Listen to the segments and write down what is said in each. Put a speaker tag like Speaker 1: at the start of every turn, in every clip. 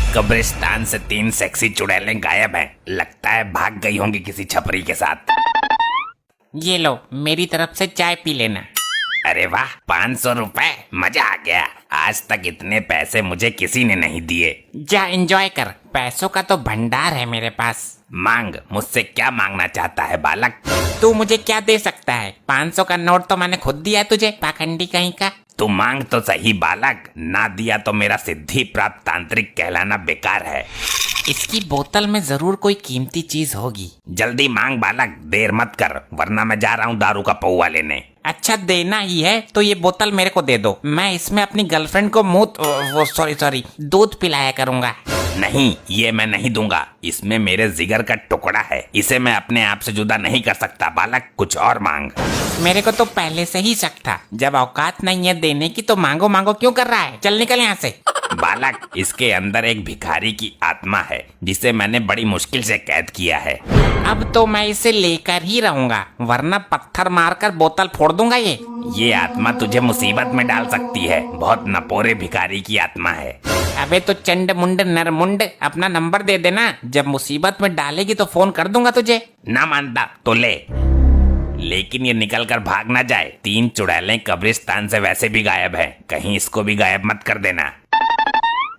Speaker 1: कब्रिस्तान से 3 सेक्सी चुड़ैलें गायब हैं। लगता है भाग गई होंगी किसी छपरी के साथ।
Speaker 2: ये लो, मेरी तरफ से चाय पी लेना।
Speaker 1: अरे वाह, 500 रुपए, मजा आ गया। आज तक इतने पैसे मुझे किसी ने नहीं दिए।
Speaker 2: जा एंजॉय कर, पैसों का तो भंडार है मेरे पास।
Speaker 1: मांग, मुझसे क्या मांगना चाहता है बालक?
Speaker 2: तू मुझे क्या दे सकता है? 500 का नोट तो मैंने खुद दिया तुझे, पाखंडी कहीं का।
Speaker 1: तू मांग तो सही बालक, ना दिया तो मेरा सिद्धि प्राप्त तांत्रिक कहलाना बेकार है।
Speaker 2: इसकी बोतल में जरूर कोई कीमती चीज होगी।
Speaker 1: जल्दी मांग बालक, देर मत कर, वरना मैं जा रहा हूँ दारू का पौवा लेने।
Speaker 2: अच्छा, देना ही है तो ये बोतल मेरे को दे दो। मैं इसमें अपनी गर्लफ्रेंड को दूध पिलाया करूंगा।
Speaker 1: नहीं, ये मैं नहीं दूंगा। इसमें मेरे जिगर का टुकड़ा है, इसे मैं अपने आप से जुदा नहीं कर सकता बालक। कुछ और मांग।
Speaker 2: मेरे को तो पहले से ही शक था, जब औकात नहीं है देने की तो मांगो मांगो क्यों कर रहा है? चल निकल यहाँ से।
Speaker 1: बालक, इसके अंदर एक भिखारी की आत्मा है जिसे मैंने बड़ी मुश्किल से कैद किया है।
Speaker 2: अब तो मैं इसे लेकर ही रहूंगा, वरना पत्थर मारकर बोतल फोड़ दूंगा। ये
Speaker 1: आत्मा तुझे मुसीबत में डाल सकती है। बहुत नपोरे भिखारी की आत्मा है।
Speaker 2: अबे तो चंड मुंड नरमुंड, अपना नंबर दे देना, जब मुसीबत में डालेगी तो फोन कर दूंगा तुझे।
Speaker 1: ना मानता तो ले, लेकिन ये निकल कर भाग ना जाए। 3 चुड़ैलें कब्रिस्तान से वैसे भी गायब है, कहीं इसको भी गायब मत कर देना।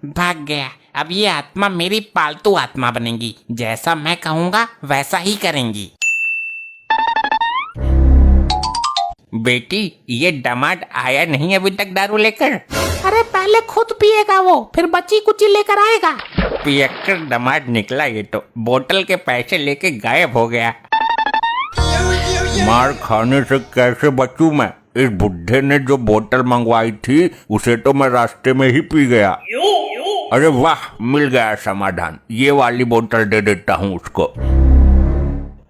Speaker 2: भाग गया। अब ये आत्मा मेरी पालतू आत्मा बनेगी, जैसा मैं कहूँगा वैसा ही करेंगी। बेटी, ये दामाद आया नहीं अभी तक दारू लेकर?
Speaker 3: अरे पहले खुद पिएगा वो, फिर बची कुची लेकर आएगा।
Speaker 2: पियक्कर दामाद निकला ये तो, बोतल के पैसे लेके गायब हो गया।
Speaker 4: मार खाने से कैसे बचूं मैं? इस बुढ़े ने जो बोतल मंगवाई थी उसे तो मैं रास्ते में ही पी गया। अरे वाह, मिल गया समाधान। ये वाली बोतल दे देता हूँ उसको।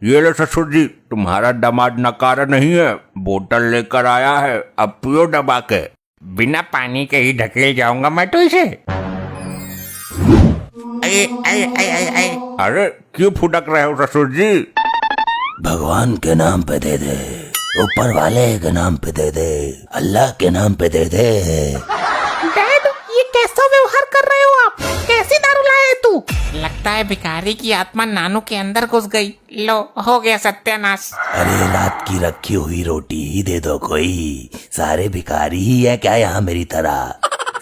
Speaker 4: ये ले ससुर जी, तुम्हारा दामाद नकारा नहीं है, बोतल लेकर आया है, अब पियो दबा के।
Speaker 2: बिना पानी के ही ढकेल जाऊंगा मैं तो इसे।
Speaker 4: अरे क्यों फुटक रहे हो ससुर जी?
Speaker 5: भगवान के नाम पे दे दे, ऊपर वाले के नाम पे दे दे, अल्लाह के नाम पे दे दे।
Speaker 3: डैड, ये कैसा व्यवहार कर रहे हो आप? कैसी दारू लाए तू?
Speaker 2: लगता है भिखारी की आत्मा नानू के अंदर घुस गई। लो, हो गया सत्यानाश।
Speaker 5: अरे रात की रखी हुई रोटी ही दे दो कोई, सारे भिखारी ही है क्या यहाँ मेरी तरह?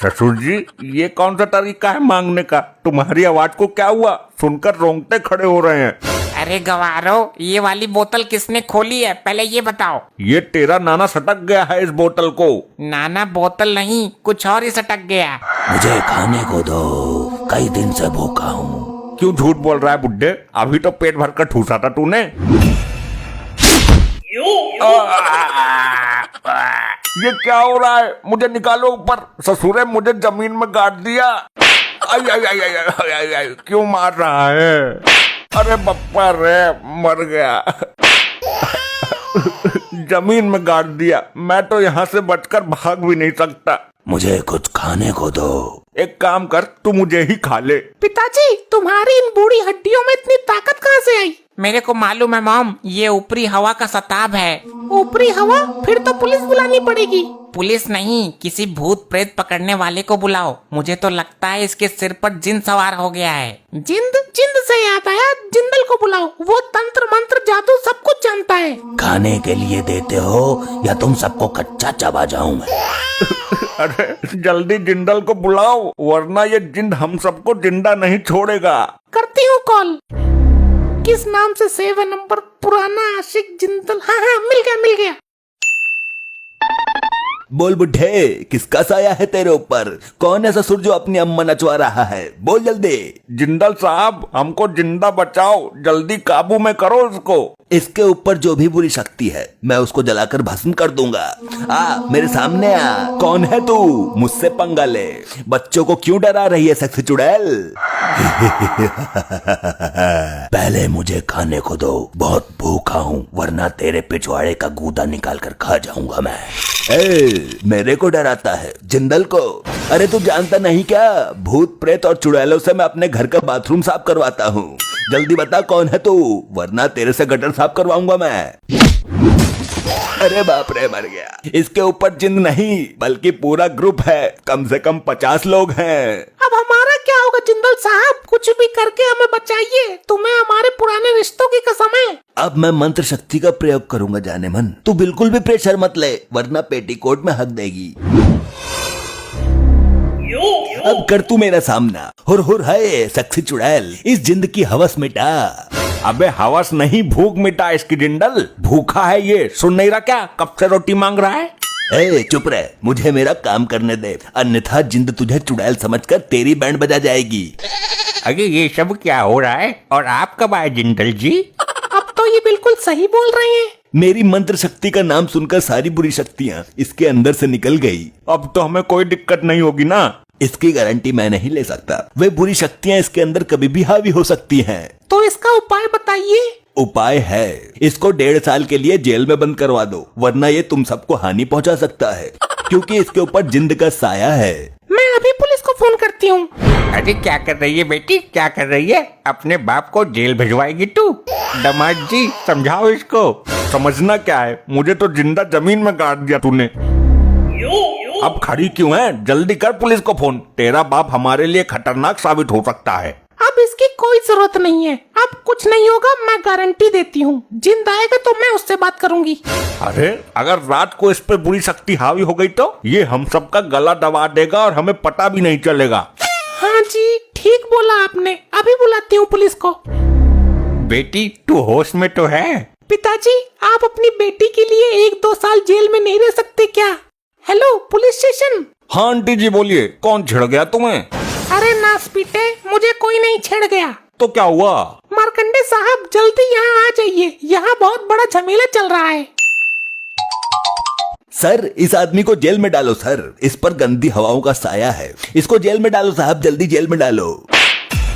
Speaker 4: ससुर जी, ये कौन सा तरीका है मांगने का? तुम्हारी आवाज को क्या हुआ? सुनकर रोंगटे खड़े हो रहे हैं।
Speaker 2: अरे गवारो, ये वाली बोतल किसने खोली है, पहले ये बताओ।
Speaker 4: ये तेरा नाना सटक गया है इस बोतल को।
Speaker 2: नाना बोतल नहीं, कुछ और ही सटक गया।
Speaker 5: मुझे खाने को दो, कई दिन से भूखा हूँ।
Speaker 4: क्यों झूठ बोल रहा है बुड्ढे? अभी तो पेट भर कर ठूसा था तूने। ये क्या हो रहा है? मुझे निकालो ऊपर। ससुरे मुझे जमीन में गाड़ दिया। आई आई आई आई आई आई आई, क्यों मार रहा है? अरे बप्पा रे, मर गया। जमीन में गाड़ दिया। मैं तो यहाँ से बचकर भाग भी नहीं सकता।
Speaker 5: मुझे कुछ खाने को दो।
Speaker 4: एक काम कर, तू मुझे ही खा ले।
Speaker 3: पिताजी, तुम्हारी इन बूढ़ी हड्डियों में इतनी ताकत कहाँ से आई?
Speaker 2: मेरे को मालूम है मॉम, ये ऊपरी हवा का सताब है।
Speaker 3: ऊपरी हवा? फिर तो पुलिस बुलानी पड़ेगी।
Speaker 2: पुलिस नहीं, किसी भूत प्रेत पकड़ने वाले को बुलाओ। मुझे तो लगता है इसके सिर पर जिन सवार हो गया है।
Speaker 3: जिंद से याद आया, जिंदल को बुलाओ, वो तंत्र मंत्र जादू सब कुछ जानता है।
Speaker 5: खाने के लिए देते हो या तुम सबको कच्चा चबा जाऊं मैं?
Speaker 4: अरे जल्दी जिंदल को बुलाओ, वरना ये जिंद हम सबको जिंदा नहीं छोड़ेगा।
Speaker 3: करती हूँ कॉल। किस नाम से सेव है नंबर? पुराना आशिक जिंदल। हाँ, मिल गया।
Speaker 5: बोल बुढ़े, किसका साया है तेरे ऊपर? कौन है ससुर जो अपनी अम्मा नचवा रहा है? बोल जल्दी।
Speaker 4: जिंदल साहब, हमको जिंदा बचाओ, जल्दी काबू में करो इसको।
Speaker 5: इसके ऊपर जो भी बुरी शक्ति है मैं उसको जलाकर भस्म कर दूंगा। मेरे सामने आ। कौन है तू? मुझसे पंगा ले। बच्चों को क्यों डरा रही है सेक्सी चुड़ैल? पहले मुझे खाने को दो, बहुत भूखा हूँ, वरना तेरे पिछवाड़े का गूदा निकाल कर खा जाऊंगा मैं। मेरे को डराता है? जिंदल को? अरे तू जानता नहीं क्या, भूत प्रेत और चुड़ैलों से मैं अपने घर का बाथरूम साफ करवाता हूँ। जल्दी बता कौन है तू, वरना तेरे से गटर साफ करवाऊंगा मैं। अरे बाप रे, मर गया। इसके ऊपर जिंद नहीं बल्कि पूरा ग्रुप है, कम से कम 50 लोग हैं।
Speaker 3: अब हमारा क्या होगा जिंदल साहब, कुछ भी करके हमें बचाइए, तुम्हें हमारे पुराने रिश्तों की कसम है।
Speaker 5: अब मैं मंत्र शक्ति का प्रयोग करूंगा जाने मन। तू बिल्कुल भी प्रेशर मत ले, वरना पेटीकोट में हक देगी। अब कर तू मेरा सामना। हुर है सक्सी चुड़ैल, इस जिंद की हवस मिटा।
Speaker 4: अबे हवस नहीं, भूख मिटा इसकी जिंदल। भूखा है ये, सुन नहीं रहा क्या? कब से रोटी मांग रहा है?
Speaker 5: ए चुप रह, मुझे मेरा काम करने दे, अन्यथा जिंद तुझे चुड़ैल समझकर तेरी बैंड बजा जाएगी।
Speaker 4: अरे ये सब क्या हो रहा है? और आप कब आए जिंदल जी?
Speaker 3: अब तो ये बिल्कुल सही बोल रहे हैं।
Speaker 5: मेरी मंत्र शक्ति का नाम सुनकर सारी बुरी शक्तियाँ इसके अंदर से निकल गई।
Speaker 4: अब तो हमें कोई दिक्कत नहीं होगी ना?
Speaker 5: इसकी गारंटी मैं नहीं ले सकता। वे बुरी शक्तियाँ इसके अंदर कभी भी हावी हो सकती हैं।
Speaker 3: तो इसका उपाय बताइए।
Speaker 5: उपाय है, इसको 1.5 साल के लिए जेल में बंद करवा दो, वरना ये तुम सबको हानि पहुंचा सकता है, क्योंकि इसके ऊपर जिंद का साया है।
Speaker 3: मैं अभी पुलिस को फोन करती हूँ।
Speaker 4: अरे क्या कर रही है बेटी, क्या कर रही है? अपने बाप को जेल भिजवाएगी तू? दामाद जी समझाओ इसको। समझना क्या है, मुझे तो जिंदा जमीन में गाड़ दिया तूने। अब खड़ी क्यों है? जल्दी कर पुलिस को फोन। तेरा बाप हमारे लिए खतरनाक साबित हो सकता है।
Speaker 3: अब इसकी कोई जरूरत नहीं है, अब कुछ नहीं होगा, मैं गारंटी देती हूँ। जिंद आएगा तो मैं उससे बात करूंगी।
Speaker 4: अरे अगर रात को इस पे बुरी शक्ति हावी हो गई तो ये हम सबका गला दबा देगा और हमें पता भी नहीं चलेगा।
Speaker 3: हाँ जी, ठीक बोला आपने। अभी बुलाती हूँ पुलिस को।
Speaker 4: बेटी तू होश में तो है?
Speaker 3: पिताजी, आप अपनी बेटी के लिए 1-2 साल जेल में नहीं रह सकते क्या? Hello police station.
Speaker 4: हाँ आंटी जी बोलिए, कौन छिड़ गया तुम्हें?
Speaker 3: अरे नास पीटे, मुझे कोई नहीं छेड़ गया।
Speaker 4: तो क्या हुआ?
Speaker 3: मार्कंडे साहब जल्दी यहाँ आ जाइए, यहाँ बहुत बड़ा झमेला चल रहा है।
Speaker 5: सर इस आदमी को जेल में डालो सर, इस पर गंदी हवाओं का साया है। इसको जेल में डालो साहब, जल्दी जेल में डालो।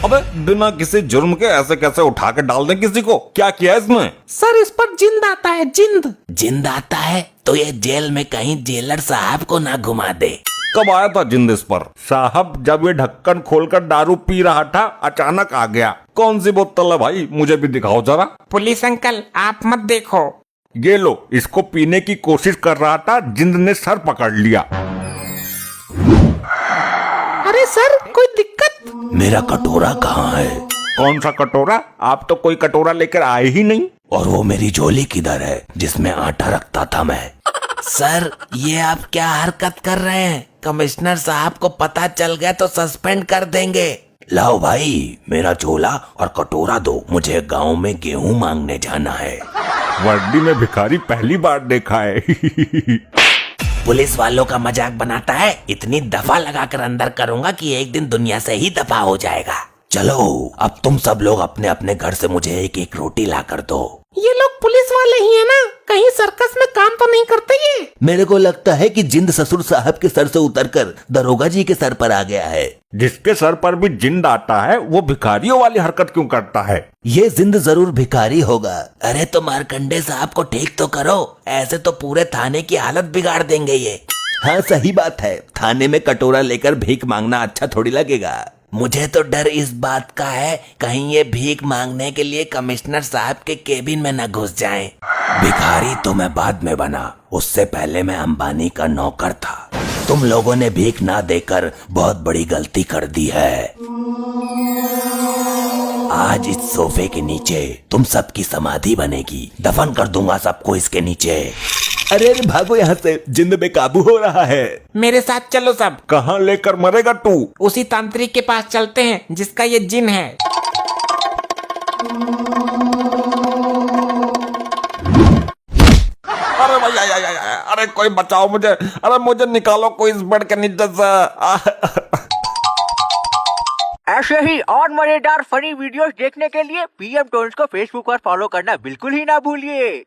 Speaker 4: अबे बिना किसी जुर्म के ऐसे कैसे उठा के डाल दें किसी को? क्या किया इसने?
Speaker 3: सर इस पर जिंद आता है, जिंद।
Speaker 2: जिंद आता है तो ये जेल में कहीं जेलर साहब को ना घुमा दे।
Speaker 4: कब आया था जिंद इस पर? साहब जब ये ढक्कन खोलकर दारू पी रहा था अचानक आ गया। कौन सी बोतल है भाई, मुझे भी दिखाओ जरा।
Speaker 2: पुलिस अंकल आप मत देखो।
Speaker 4: ये लो, इसको पीने की कोशिश कर रहा था, जिंद ने सर पकड़ लिया।
Speaker 3: अरे सर कोई दिक्कत?
Speaker 5: मेरा कटोरा कहाँ है?
Speaker 4: कौन सा कटोरा? आप तो कोई कटोरा लेकर आए ही नहीं।
Speaker 5: और वो मेरी झोली किधर है जिसमें आटा रखता था मैं?
Speaker 2: सर ये आप क्या हरकत कर रहे हैं? कमिश्नर साहब को पता चल गया तो सस्पेंड कर देंगे।
Speaker 5: लाओ भाई मेरा झोला और कटोरा दो, मुझे गांव में गेहूं मांगने जाना है।
Speaker 4: वर्दी में भिखारी पहली बार देखा है।
Speaker 2: पुलिस वालों का मजाक बनाता है, इतनी दफा लगाकर अंदर करूंगा कि एक दिन दुनिया से ही दफा हो जाएगा।
Speaker 5: चलो अब तुम सब लोग अपने अपने घर से मुझे एक एक रोटी ला कर दो।
Speaker 3: ये लोग पुलिस वाले ही है ना? कहीं सर्कस में काम तो नहीं करते ये?
Speaker 5: मेरे को लगता है कि जिंद ससुर साहब के सर से उतरकर दरोगा जी के सर पर आ गया है।
Speaker 4: जिसके सर पर भी जिंद आता है वो भिखारियों वाली हरकत क्यों करता है?
Speaker 5: ये जिंद जरूर भिखारी होगा।
Speaker 2: अरे तो मार्कंडे साहब को ठीक तो करो, ऐसे तो पूरे थाने की हालत बिगाड़ देंगे ये।
Speaker 5: हाँ सही बात है, थाने में कटोरा लेकर भीख मांगना अच्छा थोड़ी लगेगा।
Speaker 2: मुझे तो डर इस बात का है कहीं ये भीख मांगने के लिए कमिश्नर साहब के केबिन में न घुस जाएं।
Speaker 5: भिखारी तो मैं बाद में बना, उससे पहले मैं अंबानी का नौकर था। तुम लोगों ने भीख ना देकर बहुत बड़ी गलती कर दी है। आज इस सोफे के नीचे तुम सबकी समाधि बनेगी, दफन कर दूंगा सबको इसके नीचे। अरे अरे भागो यहाँ से, जिंद बेकाबू हो रहा है।
Speaker 2: मेरे साथ चलो सब।
Speaker 4: कहाँ लेकर मरेगा तू?
Speaker 2: उसी तांत्रिक के पास चलते हैं जिसका ये जिन है।
Speaker 4: अरे भैया, अरे कोई बचाओ मुझे, अरे मुझे निकालो कोई इस बेड के नीचे से।
Speaker 6: ऐसे ही और मजेदार फनी वीडियोस देखने के लिए पीएम टोन्स को फेसबुक पर फॉलो करना बिल्कुल ही ना भूलिए।